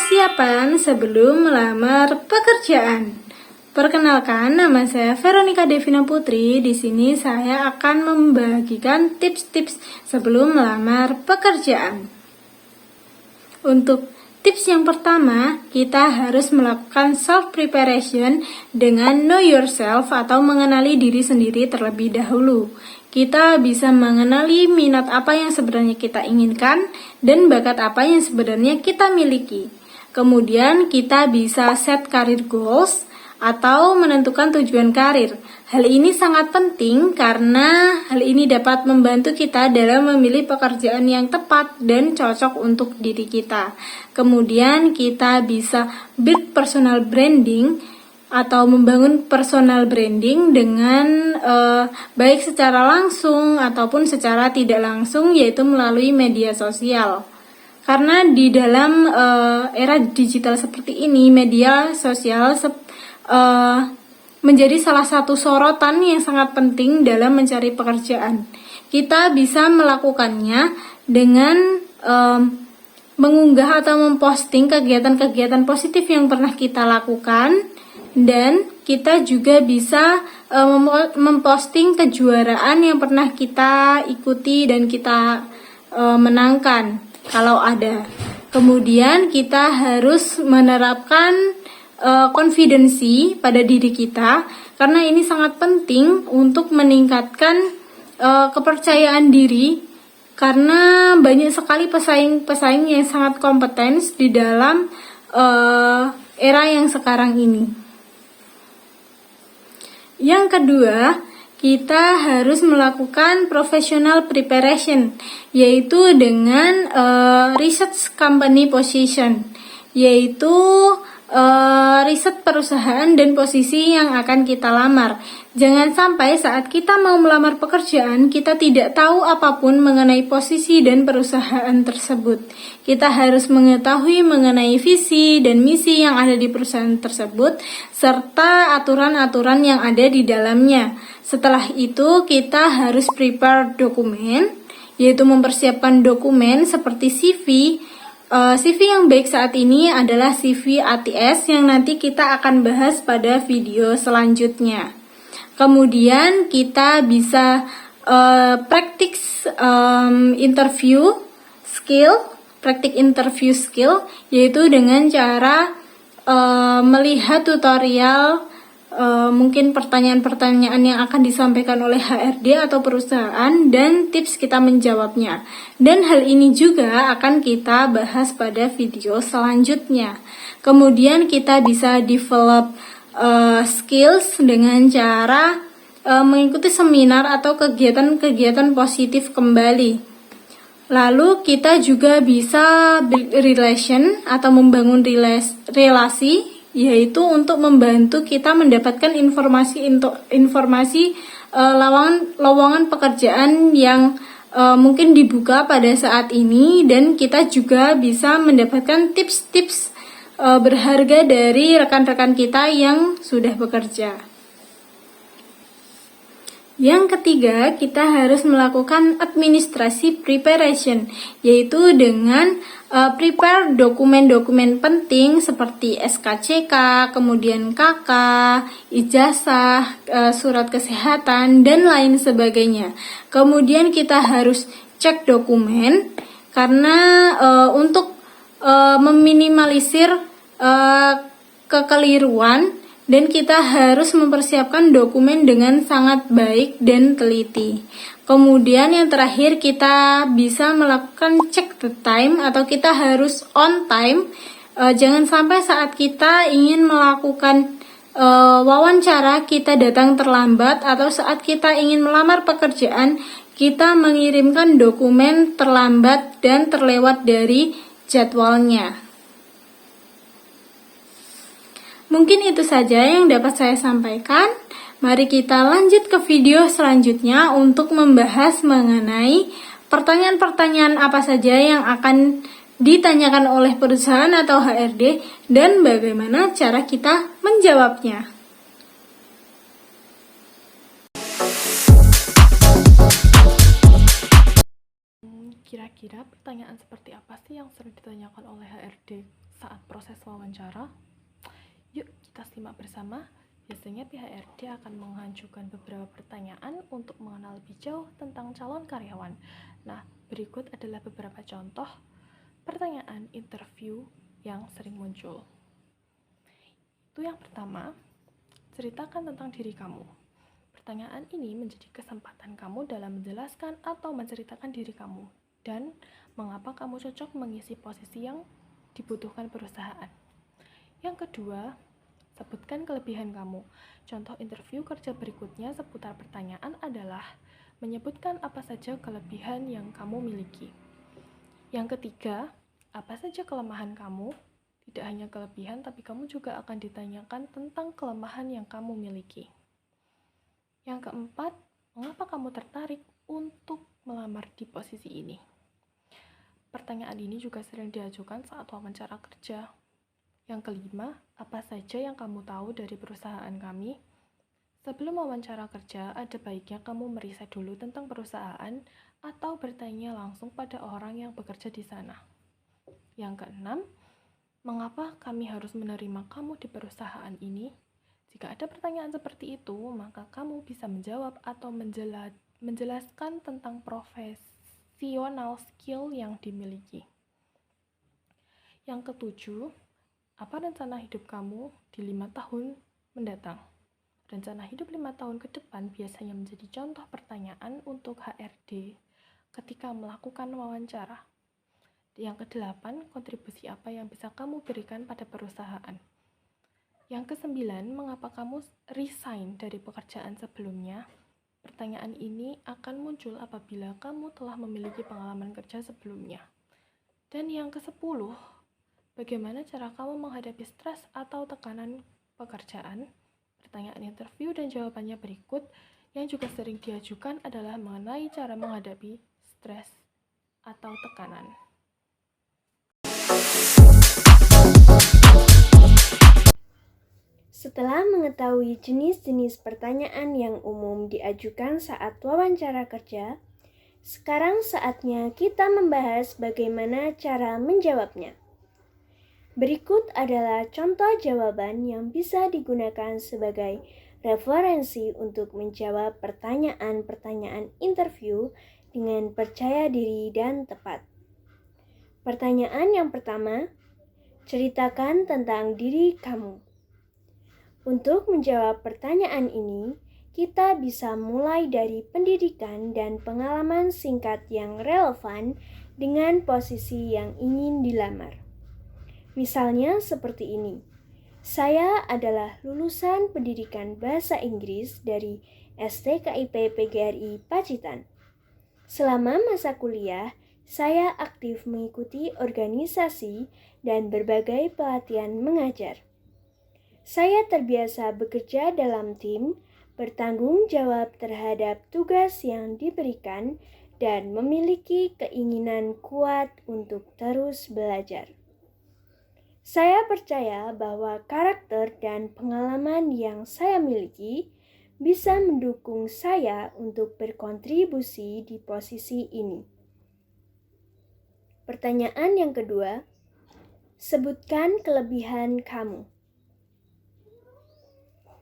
Persiapan sebelum melamar pekerjaan. Perkenalkan, nama saya Veronica Devina Putri. Di sini saya akan membagikan tips-tips sebelum melamar pekerjaan. Untuk tips yang pertama, kita harus melakukan self-preparation dengan know yourself atau mengenali diri sendiri terlebih dahulu. Kita bisa mengenali minat apa yang sebenarnya kita inginkan dan bakat apa yang sebenarnya kita miliki. Kemudian kita bisa set career goals atau menentukan tujuan karir. Hal ini sangat penting karena hal ini dapat membantu kita dalam memilih pekerjaan yang tepat dan cocok untuk diri kita. Kemudian kita bisa build personal branding atau membangun personal branding dengan baik secara langsung ataupun secara tidak langsung, yaitu melalui media sosial. Karena di dalam era digital seperti ini, media sosial menjadi salah satu sorotan yang sangat penting dalam mencari pekerjaan. Kita bisa melakukannya dengan mengunggah atau memposting kegiatan-kegiatan positif yang pernah kita lakukan, dan kita juga bisa memposting kejuaraan yang pernah kita ikuti dan kita menangkan kalau ada. Kemudian kita harus menerapkan konfidensi pada diri kita, karena ini sangat penting untuk meningkatkan kepercayaan diri, karena banyak sekali pesaing-pesaing yang sangat kompeten di dalam era yang sekarang ini. Yang kedua, kita harus melakukan professional preparation, yaitu dengan research company position, yaitu riset perusahaan dan posisi yang akan kita lamar. Jangan sampai saat kita mau melamar pekerjaan, kita tidak tahu apapun mengenai posisi dan perusahaan tersebut. Kita harus mengetahui mengenai visi dan misi yang ada di perusahaan tersebut, serta aturan-aturan yang ada di dalamnya. Setelah itu, kita harus prepare dokumen, yaitu mempersiapkan dokumen seperti CV. CV yang baik saat ini adalah CV ATS yang nanti kita akan bahas pada video selanjutnya. Kemudian kita bisa practice interview skill, yaitu dengan cara melihat tutorial, mungkin pertanyaan-pertanyaan yang akan disampaikan oleh HRD atau perusahaan, dan tips kita menjawabnya. Dan hal ini juga akan kita bahas pada video selanjutnya. Kemudian kita bisa develop skills dengan cara mengikuti seminar atau kegiatan-kegiatan positif kembali. Lalu kita juga bisa build relation atau membangun relasi, yaitu untuk membantu kita mendapatkan informasi lowongan pekerjaan yang mungkin dibuka pada saat ini, dan kita juga bisa mendapatkan tips-tips berharga dari rekan-rekan kita yang sudah bekerja. Yang ketiga, kita harus melakukan administrasi preparation, yaitu dengan prepare dokumen-dokumen penting seperti SKCK, kemudian KK, ijazah, surat kesehatan, dan lain sebagainya. Kemudian kita harus cek dokumen, karena untuk meminimalisir kekeliruan, dan kita harus mempersiapkan dokumen dengan sangat baik dan teliti. Kemudian yang terakhir, kita bisa melakukan check the time atau kita harus on time. Jangan sampai saat kita ingin melakukan wawancara kita datang terlambat, atau saat kita ingin melamar pekerjaan kita mengirimkan dokumen terlambat dan terlewat dari jadwalnya. Mungkin itu saja yang dapat saya sampaikan. Mari kita lanjut ke video selanjutnya untuk membahas mengenai pertanyaan-pertanyaan apa saja yang akan ditanyakan oleh perusahaan atau HRD dan bagaimana cara kita menjawabnya. Kira-kira pertanyaan seperti apa sih yang sering ditanyakan oleh HRD saat proses wawancara? Yuk kita simak bersama. Biasanya pihak HRD akan mengajukan beberapa pertanyaan untuk mengenal lebih jauh tentang calon karyawan. Nah, berikut adalah beberapa contoh pertanyaan interview yang sering muncul. Itu yang pertama, ceritakan tentang diri kamu. Pertanyaan ini menjadi kesempatan kamu dalam menjelaskan atau menceritakan diri kamu dan mengapa kamu cocok mengisi posisi yang dibutuhkan perusahaan. Yang kedua, sebutkan kelebihan kamu. Contoh interview kerja berikutnya seputar pertanyaan adalah menyebutkan apa saja kelebihan yang kamu miliki. Yang ketiga, apa saja kelemahan kamu? Tidak hanya kelebihan, tapi kamu juga akan ditanyakan tentang kelemahan yang kamu miliki. Yang keempat, mengapa kamu tertarik untuk melamar di posisi ini? Pertanyaan ini juga sering diajukan saat wawancara kerja. Yang kelima, apa saja yang kamu tahu dari perusahaan kami? Sebelum wawancara kerja, ada baiknya kamu meriset dulu tentang perusahaan atau bertanya langsung pada orang yang bekerja di sana. Yang keenam, mengapa kami harus menerima kamu di perusahaan ini? Jika ada pertanyaan seperti itu, maka kamu bisa menjawab atau menjelaskan tentang profesional skill yang dimiliki. Yang ketujuh, apa rencana hidup kamu di 5 tahun mendatang? Rencana hidup 5 tahun ke depan biasanya menjadi contoh pertanyaan untuk HRD ketika melakukan wawancara. Yang kedelapan, kontribusi apa yang bisa kamu berikan pada perusahaan? Yang kesembilan, mengapa kamu resign dari pekerjaan sebelumnya? Pertanyaan ini akan muncul apabila kamu telah memiliki pengalaman kerja sebelumnya. Dan yang kesepuluh, bagaimana cara kamu menghadapi stres atau tekanan pekerjaan? Pertanyaan interview dan jawabannya berikut. Yang juga sering diajukan adalah mengenai cara menghadapi stres atau tekanan. Setelah mengetahui jenis-jenis pertanyaan yang umum diajukan saat wawancara kerja, sekarang saatnya kita membahas bagaimana cara menjawabnya. Berikut adalah contoh jawaban yang bisa digunakan sebagai referensi untuk menjawab pertanyaan-pertanyaan interview dengan percaya diri dan tepat. Pertanyaan yang pertama, ceritakan tentang diri kamu. Untuk menjawab pertanyaan ini, kita bisa mulai dari pendidikan dan pengalaman singkat yang relevan dengan posisi yang ingin dilamar. Misalnya seperti ini, saya adalah lulusan pendidikan bahasa Inggris dari STKIP PGRI Pacitan. Selama masa kuliah, saya aktif mengikuti organisasi dan berbagai pelatihan mengajar. Saya terbiasa bekerja dalam tim, bertanggung jawab terhadap tugas yang diberikan, dan memiliki keinginan kuat untuk terus belajar. Saya percaya bahwa karakter dan pengalaman yang saya miliki bisa mendukung saya untuk berkontribusi di posisi ini. Pertanyaan yang kedua, sebutkan kelebihan kamu.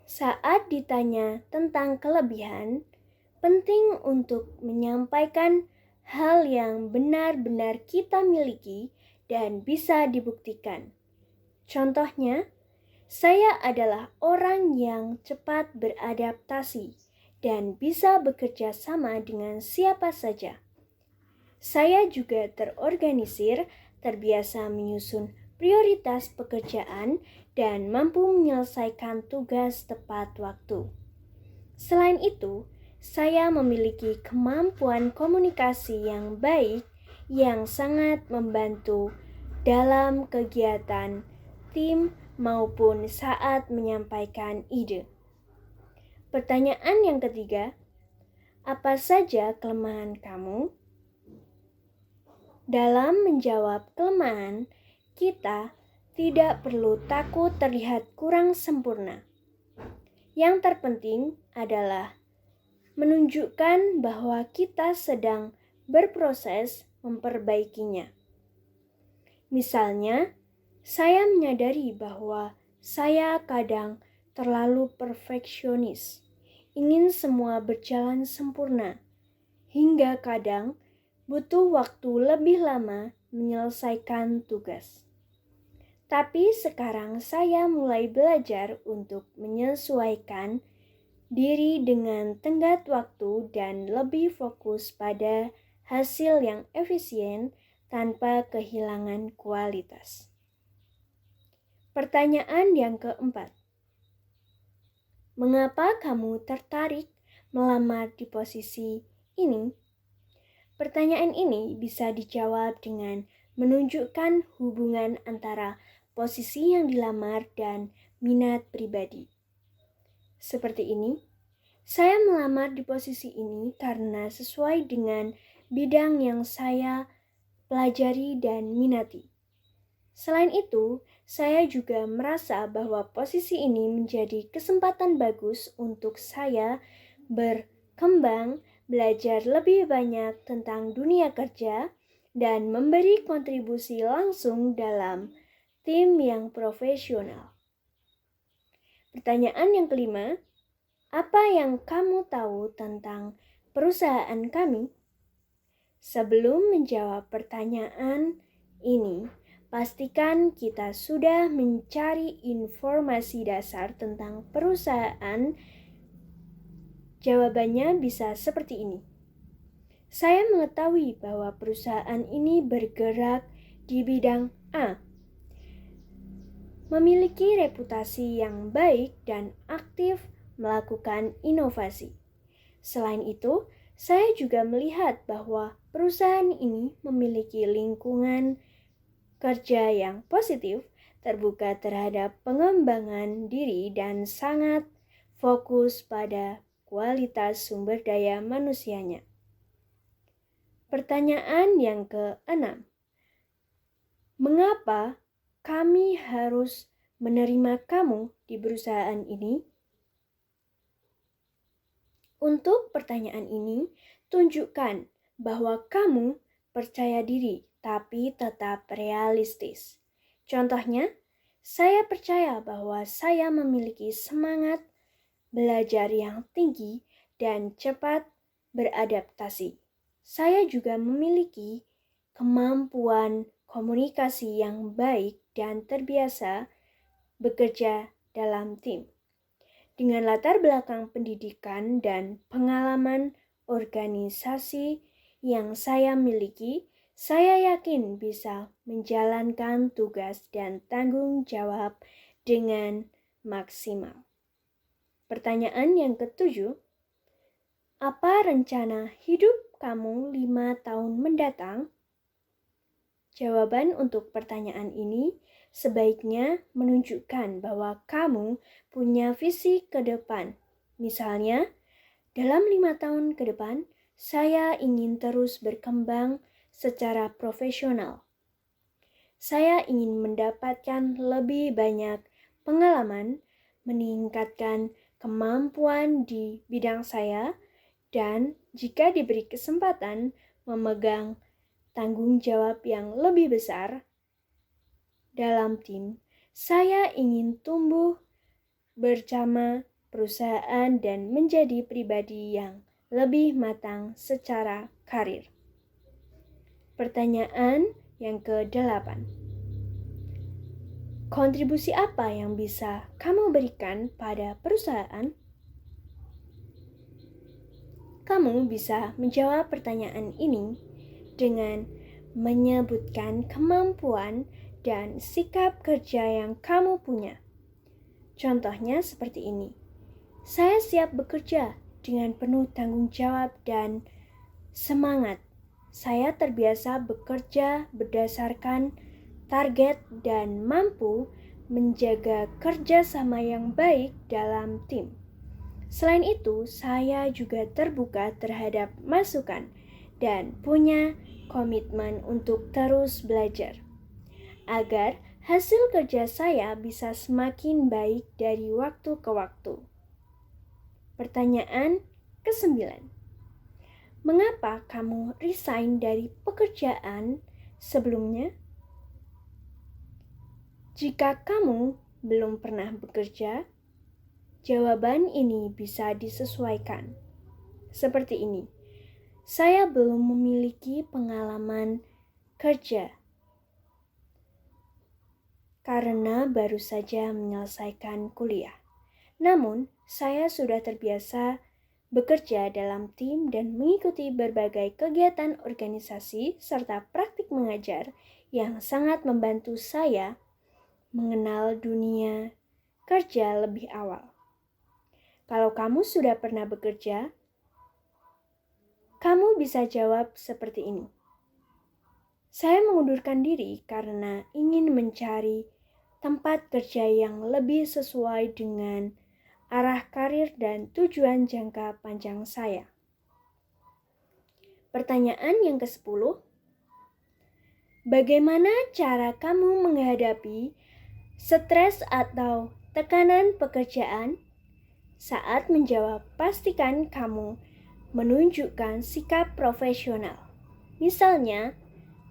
Saat ditanya tentang kelebihan, penting untuk menyampaikan hal yang benar-benar kita miliki dan bisa dibuktikan. Contohnya, saya adalah orang yang cepat beradaptasi dan bisa bekerja sama dengan siapa saja. Saya juga terorganisir, terbiasa menyusun prioritas pekerjaan, dan mampu menyelesaikan tugas tepat waktu. Selain itu, saya memiliki kemampuan komunikasi yang baik yang sangat membantu dalam kegiatan tim maupun saat menyampaikan ide. Pertanyaan yang ketiga, apa saja kelemahan kamu? Dalam menjawab kelemahan, kita tidak perlu takut terlihat kurang sempurna. Yang terpenting adalah menunjukkan bahwa kita sedang berproses memperbaikinya. Misalnya, Saya menyadari bahwa saya kadang terlalu perfeksionis, ingin semua berjalan sempurna, hingga kadang butuh waktu lebih lama menyelesaikan tugas. Tapi sekarang saya mulai belajar untuk menyesuaikan diri dengan tenggat waktu dan lebih fokus pada hasil yang efisien tanpa kehilangan kualitas. Pertanyaan yang keempat. Mengapa kamu tertarik melamar di posisi ini? Pertanyaan ini bisa dijawab dengan menunjukkan hubungan antara posisi yang dilamar dan minat pribadi. Seperti ini, saya melamar di posisi ini karena sesuai dengan bidang yang saya pelajari dan minati. Selain itu, saya juga merasa bahwa posisi ini menjadi kesempatan bagus untuk saya berkembang, belajar lebih banyak tentang dunia kerja, dan memberi kontribusi langsung dalam tim yang profesional. Pertanyaan yang kelima, apa yang kamu tahu tentang perusahaan kami? Sebelum menjawab pertanyaan ini, pastikan kita sudah mencari informasi dasar tentang perusahaan. Jawabannya bisa seperti ini. Saya mengetahui bahwa perusahaan ini bergerak di bidang A, memiliki reputasi yang baik dan aktif melakukan inovasi. Selain itu, saya juga melihat bahwa perusahaan ini memiliki lingkungan kerja yang positif, terbuka terhadap pengembangan diri, dan sangat fokus pada kualitas sumber daya manusianya. Pertanyaan yang keenam. Mengapa kami harus menerima kamu di perusahaan ini? Untuk pertanyaan ini, tunjukkan bahwa kamu percaya diri tapi tetap realistis. Contohnya, saya percaya bahwa saya memiliki semangat belajar yang tinggi dan cepat beradaptasi. Saya juga memiliki kemampuan komunikasi yang baik dan terbiasa bekerja dalam tim. Dengan latar belakang pendidikan dan pengalaman organisasi yang saya miliki, saya yakin bisa menjalankan tugas dan tanggung jawab dengan maksimal. Pertanyaan yang ketujuh, apa rencana hidup kamu 5 tahun mendatang? Jawaban untuk pertanyaan ini sebaiknya menunjukkan bahwa kamu punya visi ke depan. Misalnya, dalam 5 tahun ke depan, saya ingin terus berkembang secara profesional. Saya ingin mendapatkan lebih banyak pengalaman, meningkatkan kemampuan di bidang saya, dan jika diberi kesempatan memegang tanggung jawab yang lebih besar dalam tim, saya ingin tumbuh bersama perusahaan dan menjadi pribadi yang lebih matang secara karir. Pertanyaan yang ke-8. Kontribusi apa yang bisa kamu berikan pada perusahaan? Kamu bisa menjawab pertanyaan ini dengan menyebutkan kemampuan dan sikap kerja yang kamu punya. Contohnya seperti ini. Saya siap bekerja dengan penuh tanggung jawab dan semangat. Saya terbiasa bekerja berdasarkan target dan mampu menjaga kerjasama yang baik dalam tim. Selain itu, saya juga terbuka terhadap masukan dan punya komitmen untuk terus belajar agar hasil kerja saya bisa semakin baik dari waktu ke waktu. Pertanyaan ke-9. Mengapa kamu resign dari pekerjaan sebelumnya? Jika kamu belum pernah bekerja, jawaban ini bisa disesuaikan. Seperti ini. Saya belum memiliki pengalaman kerja karena baru saja menyelesaikan kuliah. Namun, saya sudah terbiasa bekerja dalam tim dan mengikuti berbagai kegiatan organisasi serta praktik mengajar yang sangat membantu saya mengenal dunia kerja lebih awal. Kalau kamu sudah pernah bekerja, kamu bisa jawab seperti ini. Saya mengundurkan diri karena ingin mencari tempat kerja yang lebih sesuai dengan arah karir dan tujuan jangka panjang saya. Pertanyaan yang ke-10. Bagaimana cara kamu menghadapi stres atau tekanan pekerjaan? Saat menjawab, pastikan kamu menunjukkan sikap profesional. Misalnya,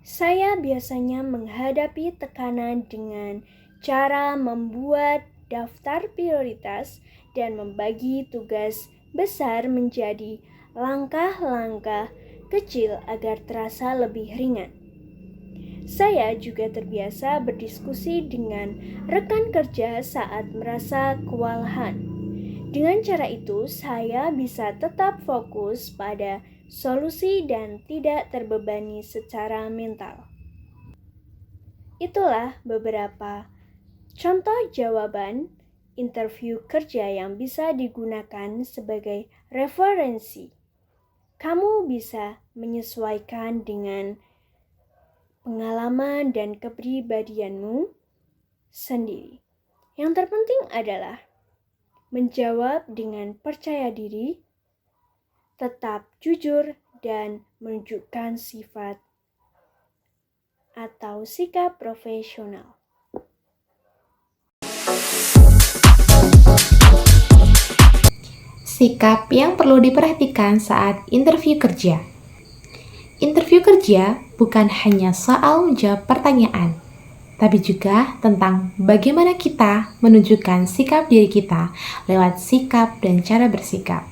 saya biasanya menghadapi tekanan dengan cara membuat daftar prioritas dan membagi tugas besar menjadi langkah-langkah kecil agar terasa lebih ringan. Saya juga terbiasa berdiskusi dengan rekan kerja saat merasa kewalahan. Dengan cara itu, saya bisa tetap fokus pada solusi dan tidak terbebani secara mental. Itulah beberapa contoh jawaban interview kerja yang bisa digunakan sebagai referensi. Kamu bisa menyesuaikan dengan pengalaman dan kepribadianmu sendiri. Yang terpenting adalah menjawab dengan percaya diri, tetap jujur, dan menunjukkan sifat atau sikap profesional. Sikap yang perlu diperhatikan saat interview kerja. Interview kerja bukan hanya soal menjawab pertanyaan, tapi juga tentang bagaimana kita menunjukkan sikap diri kita lewat sikap dan cara bersikap.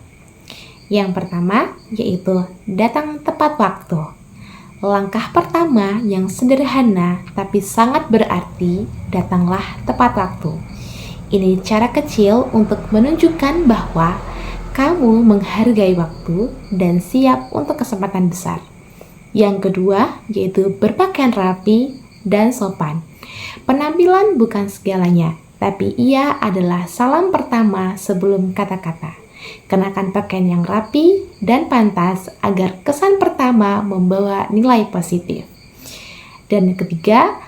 Yang pertama yaitu datang tepat waktu. Langkah pertama yang sederhana tapi sangat berarti, datanglah tepat waktu. Ini cara kecil untuk menunjukkan bahwa kamu menghargai waktu dan siap untuk kesempatan besar. Yang kedua yaitu berpakaian rapi dan sopan. Penampilan bukan segalanya, tapi ia adalah salam pertama sebelum kata-kata. Kenakan pakaian yang rapi dan pantas agar kesan pertama membawa nilai positif. Dan yang ketiga,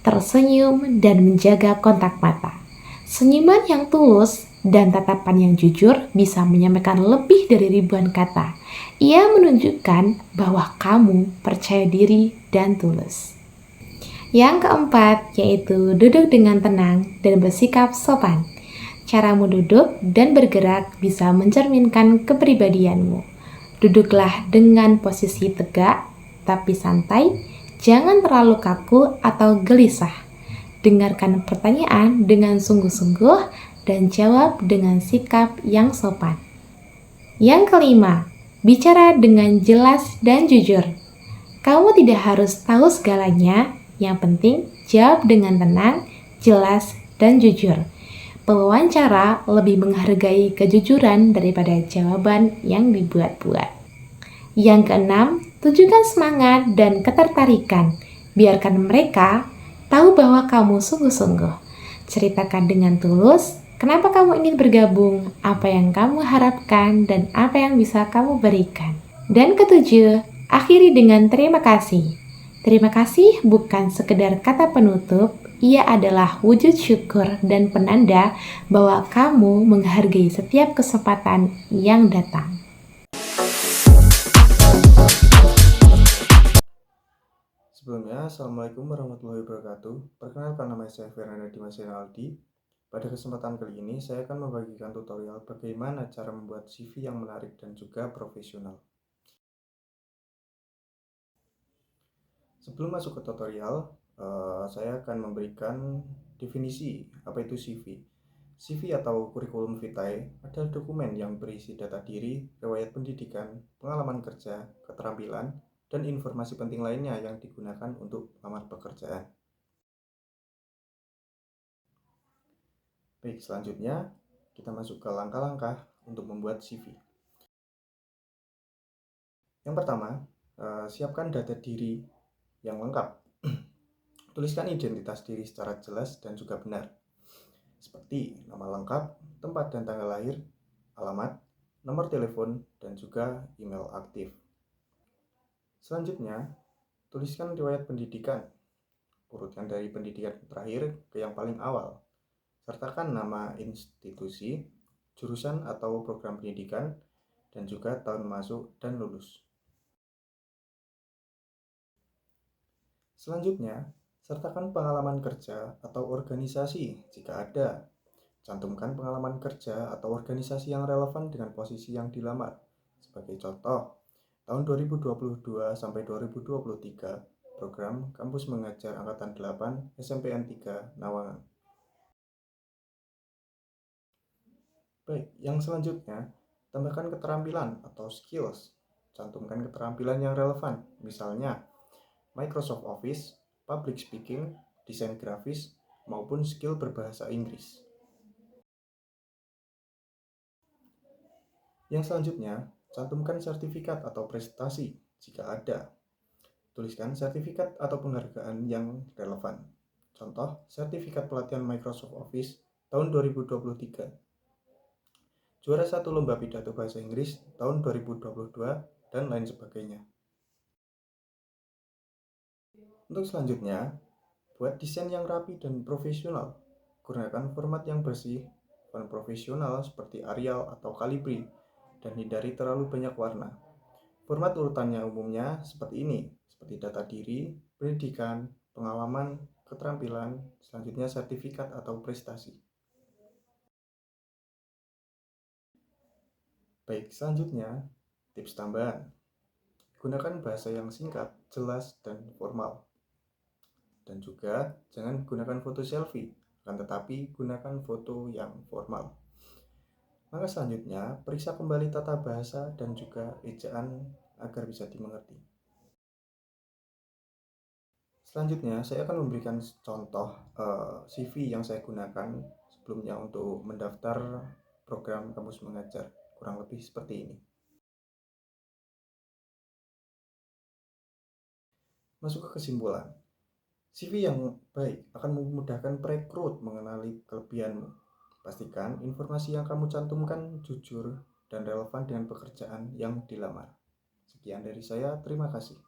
tersenyum dan menjaga kontak mata. Senyuman yang tulus dan tatapan yang jujur bisa menyampaikan lebih dari ribuan kata. Ia menunjukkan bahwa kamu percaya diri dan tulus. Yang keempat yaitu duduk dengan tenang dan bersikap sopan. Caramu duduk dan bergerak bisa mencerminkan kepribadianmu. Duduklah dengan posisi tegak tapi santai, jangan terlalu kaku atau gelisah. Dengarkan pertanyaan dengan sungguh-sungguh dan jawab dengan sikap yang sopan. Yang kelima, bicara dengan jelas dan jujur. Kamu tidak harus tahu segalanya, yang penting jawab dengan tenang, jelas, dan jujur. Pewawancara lebih menghargai kejujuran daripada jawaban yang dibuat-buat. Yang keenam, tunjukkan semangat dan ketertarikan. Biarkan mereka tahu bahwa kamu sungguh-sungguh. Ceritakan dengan tulus kenapa kamu ingin bergabung, apa yang kamu harapkan, dan apa yang bisa kamu berikan. Dan ketujuh, akhiri dengan terima kasih. Terima kasih bukan sekedar kata penutup, ia adalah wujud syukur dan penanda bahwa kamu menghargai setiap kesempatan yang datang. Sebelumnya, Assalamualaikum warahmatullahi wabarakatuh. Perkenalkan, nama saya Fernanda Dimas Aldi. Pada kesempatan kali ini, saya akan membagikan tutorial bagaimana cara membuat CV yang menarik dan juga profesional. Sebelum masuk ke tutorial, saya akan memberikan definisi apa itu CV. CV atau kurikulum vitae adalah dokumen yang berisi data diri, riwayat pendidikan, pengalaman kerja, keterampilan, dan informasi penting lainnya yang digunakan untuk melamar pekerjaan. Baik, selanjutnya kita masuk ke langkah-langkah untuk membuat CV. Yang pertama, siapkan data diri yang lengkap. Tuliskan identitas diri secara jelas dan juga benar, seperti nama lengkap, tempat dan tanggal lahir, alamat, nomor telepon, dan juga email aktif. Selanjutnya, tuliskan riwayat pendidikan, urutkan dari pendidikan terakhir ke yang paling awal. Sertakan nama institusi, jurusan atau program pendidikan, dan juga tahun masuk dan lulus. Selanjutnya, sertakan pengalaman kerja atau organisasi jika ada. Cantumkan pengalaman kerja atau organisasi yang relevan dengan posisi yang dilamar. Sebagai contoh, tahun 2022 sampai 2023, program Kampus Mengajar Angkatan 8 SMPN 3 Nawangan. Baik, yang selanjutnya, tambahkan keterampilan atau skills. Cantumkan keterampilan yang relevan, misalnya Microsoft Office, public speaking, desain grafis, maupun skill berbahasa Inggris. Yang selanjutnya, cantumkan sertifikat atau prestasi jika ada. Tuliskan sertifikat atau penghargaan yang relevan. Contoh, sertifikat pelatihan Microsoft Office tahun 2023. Juara 1 lomba pidato bahasa Inggris tahun 2022, dan lain sebagainya. Untuk selanjutnya, buat desain yang rapi dan profesional. Gunakan format yang bersih, font profesional seperti Arial atau Calibri, dan hindari terlalu banyak warna. Format urutannya umumnya seperti ini, seperti data diri, pendidikan, pengalaman, keterampilan, selanjutnya sertifikat atau prestasi. Baik, selanjutnya, tips tambahan. Gunakan bahasa yang singkat, jelas, dan formal. Dan juga jangan gunakan foto selfie, akan tetapi gunakan foto yang formal. Maka selanjutnya, periksa kembali tata bahasa dan juga ejaan agar bisa dimengerti. Selanjutnya, saya akan memberikan contoh CV yang saya gunakan sebelumnya untuk mendaftar program Kampus Mengajar. Kurang lebih seperti ini. Masuk ke kesimpulan. CV yang baik akan memudahkan perekrut mengenali kelebihanmu. Pastikan informasi yang kamu cantumkan jujur dan relevan dengan pekerjaan yang dilamar. Sekian dari saya, terima kasih.